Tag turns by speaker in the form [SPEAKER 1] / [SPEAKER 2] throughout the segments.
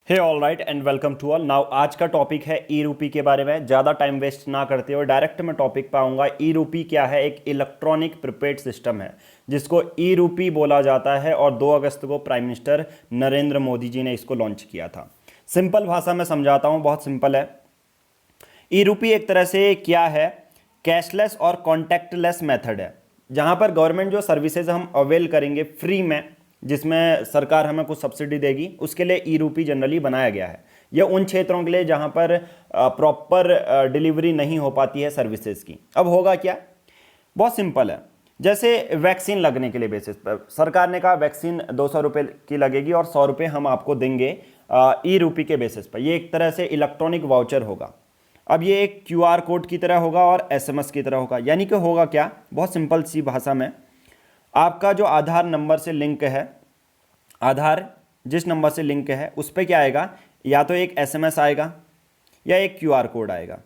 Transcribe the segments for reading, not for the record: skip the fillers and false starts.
[SPEAKER 1] Hey all right and welcome to all. Now आज का topic है ई रूपी के बारे में। ज़्यादा टाइम वेस्ट ना करते हुए डायरेक्ट मैं टॉपिक पे आऊँगा। ई रूपी क्या है? एक इलेक्ट्रॉनिक प्रीपेड सिस्टम है जिसको ई रूपी बोला जाता है और 2 अगस्त को प्राइम मिनिस्टर नरेंद्र मोदी जी ने इसको लॉन्च किया था। सिंपल भाषा में समझाता हूँ, बहुत सिंपल है। ई रूपी एक तरह से क्या है? कैशलेस और कॉन्टैक्टलेस मेथड है जहाँ पर गवर्नमेंट जो सर्विसेज हम अवेल करेंगे फ्री में, जिसमें सरकार हमें कुछ सब्सिडी देगी, उसके लिए ई रूपी जनरली बनाया गया है। यह उन क्षेत्रों के लिए जहाँ पर प्रॉपर डिलीवरी नहीं हो पाती है सर्विसेज की। अब होगा क्या? बहुत सिंपल है। जैसे वैक्सीन लगने के लिए बेसिस पर सरकार ने कहा वैक्सीन 200 रुपये की लगेगी और 100 रुपये हम आपको देंगे ई रूपी के बेसिस पर। ये एक तरह से इलेक्ट्रॉनिक वाउचर होगा। अब ये एक क्यूआर कोड की तरह होगा और एसएमएस की तरह होगा। यानी कि होगा क्या? बहुत सिंपल सी भाषा में, आपका जो आधार नंबर से लिंक है, आधार जिस नंबर से लिंक है उस पर क्या आएगा? या तो एक एसएमएस आएगा या एक क्यूआर कोड आएगा।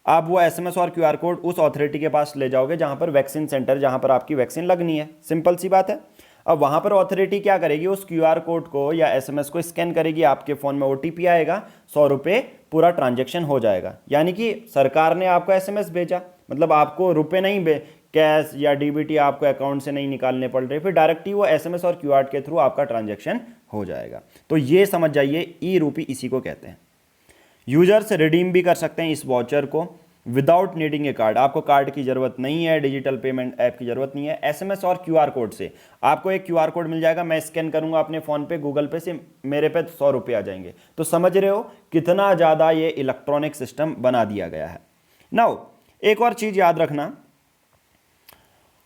[SPEAKER 1] आप वो एसएमएस और क्यूआर कोड उस अथॉरिटी के पास ले जाओगे जहां पर वैक्सीन सेंटर, जहां पर आपकी वैक्सीन लगनी है। सिंपल सी बात है। अब वहां पर अथॉरिटी क्या करेगी? उस क्यूआर कोड को या एसएमएस को स्कैन करेगी, आपके फ़ोन में ओटीपी आएगा, 100 रुपये पूरा ट्रांजैक्शन हो जाएगा। यानी कि सरकार ने आपको एसएमएस भेजा, मतलब आपको रुपये नहीं कैश या डीबीटी आपको अकाउंट से नहीं निकालने पड़ रहे, फिर डायरेक्ट ही वो एसएमएस और क्यूआर के थ्रू आपका ट्रांजैक्शन हो जाएगा। तो ये समझ जाइए, ई रूपी इसी को कहते हैं। यूजर्स रिडीम भी कर सकते हैं इस वाउचर को विदाउट नीडिंग ए कार्ड। आपको कार्ड की जरूरत नहीं है, डिजिटल पेमेंट ऐप की जरूरत नहीं है। एसएमएस और क्यूआर कोड से आपको एक क्यूआर कोड मिल जाएगा, मैं स्कैन करूंगा अपने फ़ोन पे, गूगल पे से मेरे पे 100 रुपये आ जाएंगे। तो समझ रहे हो कितना ज़्यादा ये इलेक्ट्रॉनिक सिस्टम बना दिया गया है। नाउ एक और चीज़ याद रखना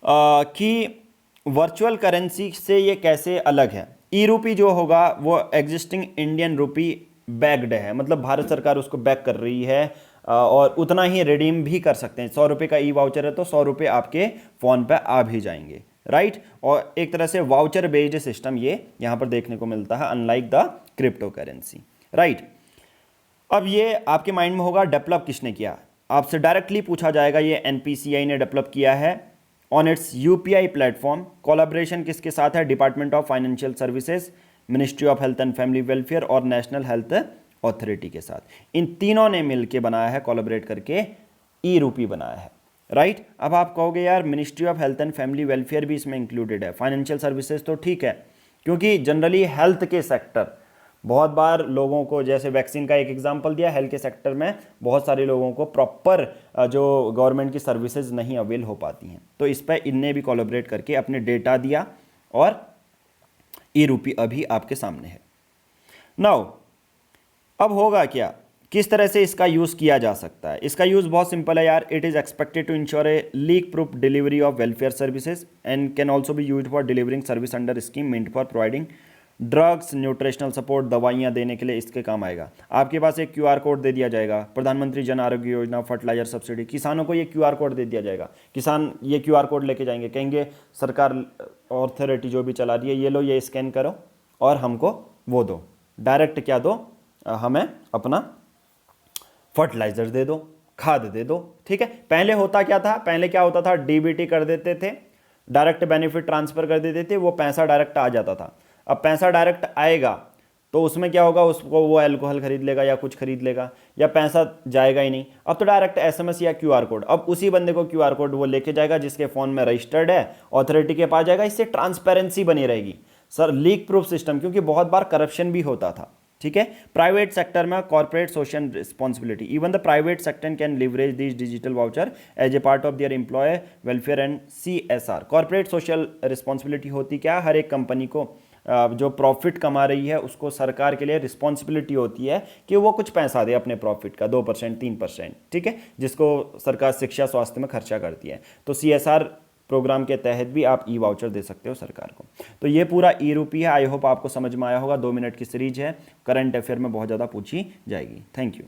[SPEAKER 1] कि वर्चुअल करेंसी से ये कैसे अलग है। ई रूपी जो होगा वो एग्जिस्टिंग इंडियन रूपी बैक्ड है, मतलब भारत सरकार उसको बैक कर रही है और उतना ही रिडीम भी कर सकते हैं। 100 रुपये का ई वाउचर है तो 100 रुपये आपके फ़ोन पे आ भी जाएंगे, राइट। और एक तरह से वाउचर बेस्ड सिस्टम ये यहाँ पर देखने को मिलता है, unlike the crypto currency, right. अब ये आपके माइंड में होगा डेवलप किसने किया? आपसे डायरेक्टली पूछा जाएगा। ये एनपीसीआई ने डेवलप किया है on it's UPI platform. Collaboration किसके साथ है? Department of financial services, ministry of health and family welfare और नेशनल हेल्थ अथॉरिटी के साथ। इन तीनों ने मिलकर बनाया है, कोलैबोरेट करके ई रूपी बनाया है, राइट। अब आप कहोगे यार ministry of health and family welfare भी इसमें इंक्लूडेड है, फाइनेंशियल सर्विसेज तो ठीक है, क्योंकि जनरली हेल्थ के सेक्टर बहुत बार लोगों को, जैसे वैक्सीन का एक एग्जांपल दिया, हेल्थ के सेक्टर में बहुत सारे लोगों को प्रॉपर जो गवर्नमेंट की सर्विसेज नहीं अवेल हो पाती हैं, तो इस पर इनने भी कोलैबोरेट करके अपने डेटा दिया और ई रूपी अभी आपके सामने है। नाउ अब होगा क्या? किस तरह से इसका यूज़ किया जा सकता है? इसका यूज़ बहुत सिंपल है यार। It is expected to ensure a leak proof delivery of welfare services and can also be use for delivering service under scheme meant for providing drugs, nutritional support, दवाइयाँ देने के लिए इसके काम आएगा। आपके पास एक क्यूआर कोड दे दिया जाएगा, प्रधानमंत्री जन आरोग्य योजना, फर्टिलाइजर सब्सिडी, किसानों को ये क्यूआर कोड दे दिया जाएगा। किसान ये क्यूआर कोड लेके जाएंगे, कहेंगे सरकार अथॉरिटी जो भी चला रही है, ये लो, ये स्कैन करो और हमको वो दो, डायरेक्ट क्या दो, हमें अपना फर्टिलाइजर दे दो, खाद दे दो, ठीक है। पहले होता क्या था? पहले क्या होता था? डीबीटी कर देते थे, डायरेक्ट बेनिफिट ट्रांसफ़र कर देते थे, वो पैसा डायरेक्ट आ जाता था। अब पैसा डायरेक्ट आएगा तो उसमें क्या होगा? उसको वो अल्कोहल खरीद लेगा या कुछ खरीद लेगा, या पैसा जाएगा ही नहीं। अब तो डायरेक्ट एसएमएस या क्यूआर कोड। अब उसी बंदे को क्यूआर कोड वो लेके जाएगा जिसके फ़ोन में रजिस्टर्ड है, अथॉरिटी के पास जाएगा। इससे ट्रांसपेरेंसी बनी रहेगी सर, लीक प्रूफ सिस्टम, क्योंकि बहुत बार करप्शन भी होता था, ठीक है। प्राइवेट सेक्टर में corporate social responsibility, even the private sector can leverage this digital voucher as a part of their employ welfare and CSR. Corporate social responsibility होती क्या? हर एक कंपनी को जो प्रॉफिट कमा रही है उसको सरकार के लिए रिस्पॉन्सिबिलिटी होती है कि वो कुछ पैसा दे अपने प्रॉफिट का, 2% 3%, ठीक है, जिसको सरकार शिक्षा स्वास्थ्य में खर्चा करती है। तो सीएसआर प्रोग्राम के तहत भी आप ई वाउचर दे सकते हो सरकार को। तो ये पूरा ई रूपी है। आई होप आपको समझ में आया होगा। 2 मिनट की सीरीज है, करंट अफेयर में बहुत ज़्यादा पूछी जाएगी। Thank you.